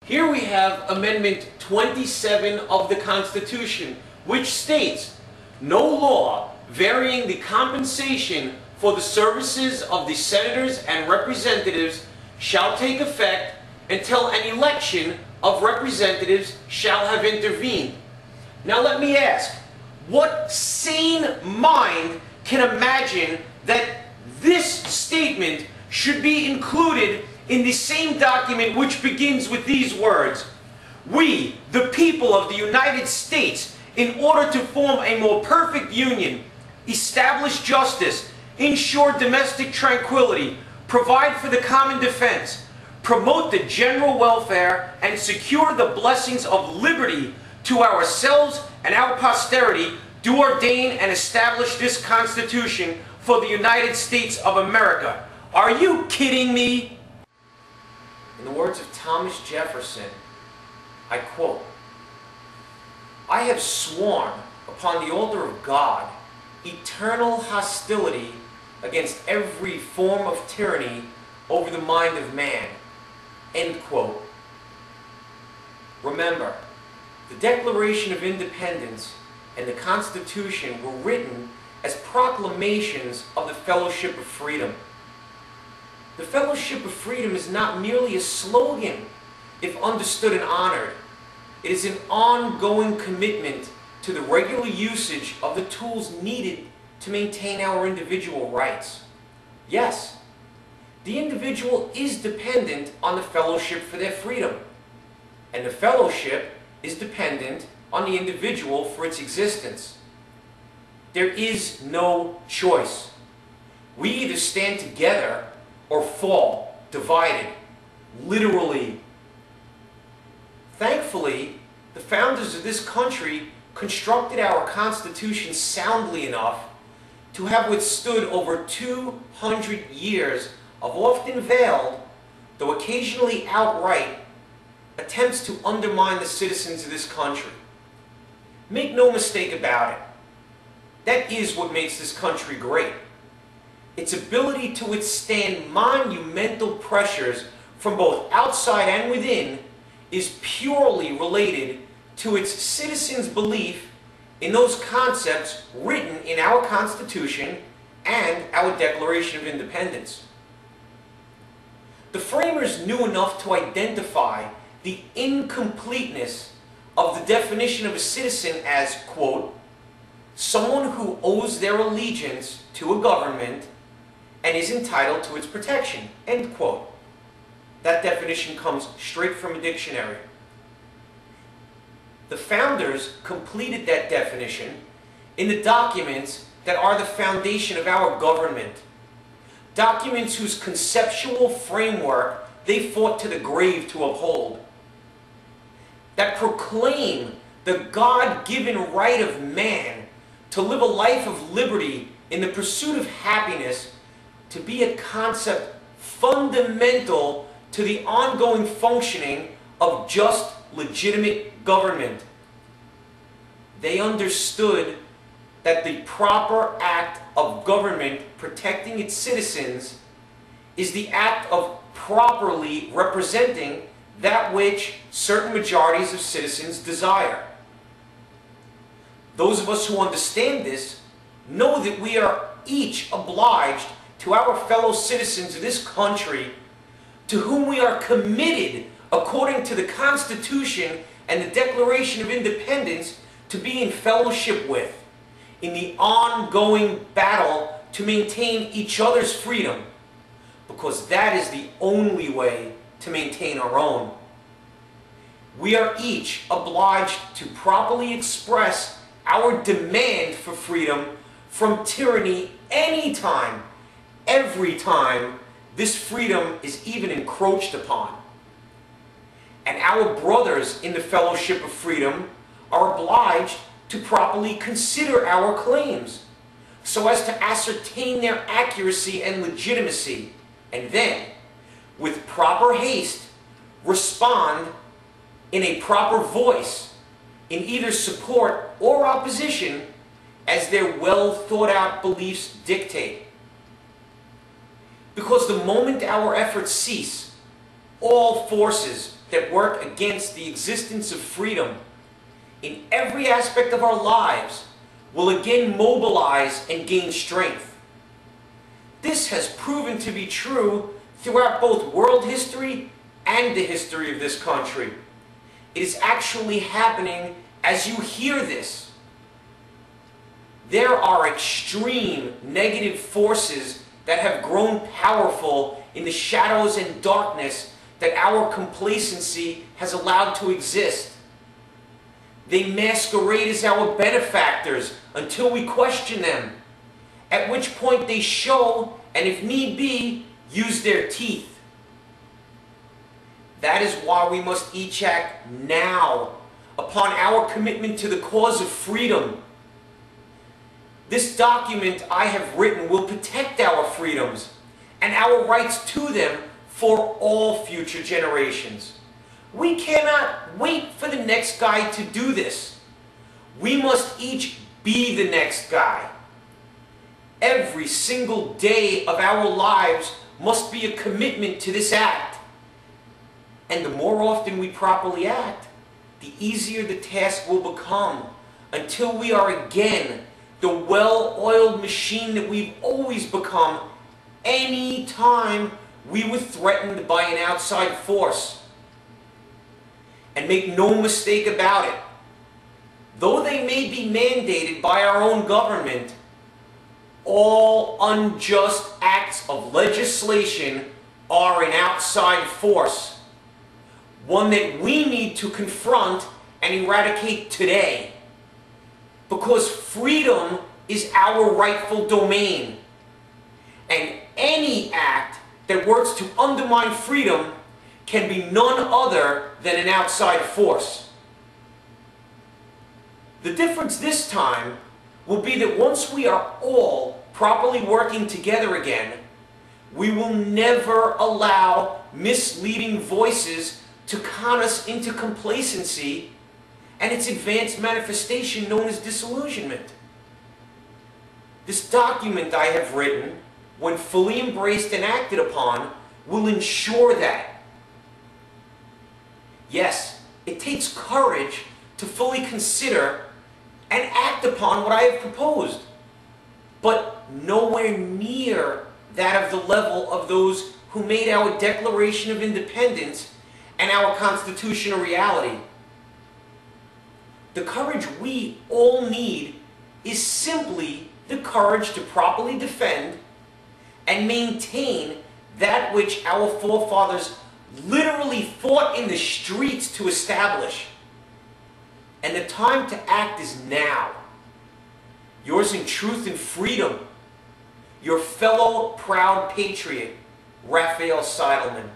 Here we have Amendment 27 of the Constitution, which states, "No law varying the compensation for the services of the senators and representatives shall take effect until an election of representatives shall have intervened." Now let me ask, what sane mind can imagine that this statement should be included in the same document which begins with these words: "We, the people of the United States, in order to form a more perfect union, establish justice, ensure domestic tranquility, provide for the common defense, promote the general welfare, and secure the blessings of liberty to ourselves and our posterity, do ordain and establish this Constitution for the United States of America." Are you kidding me? In the words of Thomas Jefferson, I quote, "I have sworn upon the altar of God eternal hostility against every form of tyranny over the mind of man." End quote. Remember, the Declaration of Independence and the Constitution were written as proclamations of the Fellowship of Freedom. The Fellowship of Freedom is not merely a slogan if understood and honored. It is an ongoing commitment to the regular usage of the tools needed to maintain our individual rights. Yes, the individual is dependent on the fellowship for their freedom, and the fellowship is dependent on the individual for its existence. There is no choice. We either stand together or fall divided, literally. Thankfully, the founders of this country constructed our Constitution soundly enough to have withstood over 200 years of often veiled, though occasionally outright, attempts to undermine the citizens of this country. Make no mistake about it, that is what makes this country great. Its ability to withstand monumental pressures from both outside and within is purely related to its citizens' belief in those concepts written in our Constitution and our Declaration of Independence. The framers knew enough to identify the incompleteness of the definition of a citizen as, quote, "someone who owes their allegiance to a government and is entitled to its protection," end quote. That definition comes straight from a dictionary. The founders completed that definition in the documents that are the foundation of our government. Documents whose conceptual framework they fought to the grave to uphold. That proclaim the God-given right of man to live a life of liberty in the pursuit of happiness to be a concept fundamental to the ongoing functioning of just, legitimate government. They understood that the proper act of government protecting its citizens is the act of properly representing that which certain majorities of citizens desire. Those of us who understand this know that we are each obliged to our fellow citizens of this country, to whom we are committed according to the Constitution and the Declaration of Independence to be in fellowship with, in the ongoing battle to maintain each other's freedom, because that is the only way to maintain our own. We are each obliged to properly express our demand for freedom from tyranny anytime, every time this freedom is even encroached upon. And our brothers in the Fellowship of Freedom are obliged to properly consider our claims so as to ascertain their accuracy and legitimacy, and then, with proper haste, respond in a proper voice in either support or opposition as their well thought out beliefs dictate. Because the moment our efforts cease, all forces that work against the existence of freedom in every aspect of our lives will again mobilize and gain strength. This has proven to be true throughout both world history and the history of this country. It is actually happening as you hear this. There are extreme negative forces that have grown powerful in the shadows and darkness that our complacency has allowed to exist. They masquerade as our benefactors until we question them, at which point they show, and if need be, use their teeth. That is why we must each act now upon our commitment to the cause of freedom. This document I have written will protect our freedoms and our rights to them for all future generations. We cannot wait for the next guy to do this. We must each be the next guy. Every single day of our lives must be a commitment to this act. And the more often we properly act, the easier the task will become, until we are again the well-oiled machine that we've always become any time we were threatened by an outside force. And make no mistake about it, though they may be mandated by our own government, all unjust acts of legislation are an outside force, one that we need to confront and eradicate today. Because freedom is our rightful domain. And any act that works to undermine freedom can be none other than an outside force. The difference this time will be that once we are all properly working together again, we will never allow misleading voices to con us into complacency and its advanced manifestation known as disillusionment. This document I have written, when fully embraced and acted upon, will ensure that. Yes, it takes courage to fully consider and act upon what I have proposed, but nowhere near that of the level of those who made our Declaration of Independence and our Constitution a reality. The courage we all need is simply the courage to properly defend and maintain that which our forefathers literally fought in the streets to establish. And the time to act is now. Yours in truth and freedom, your fellow proud patriot, Raphael Seidelman.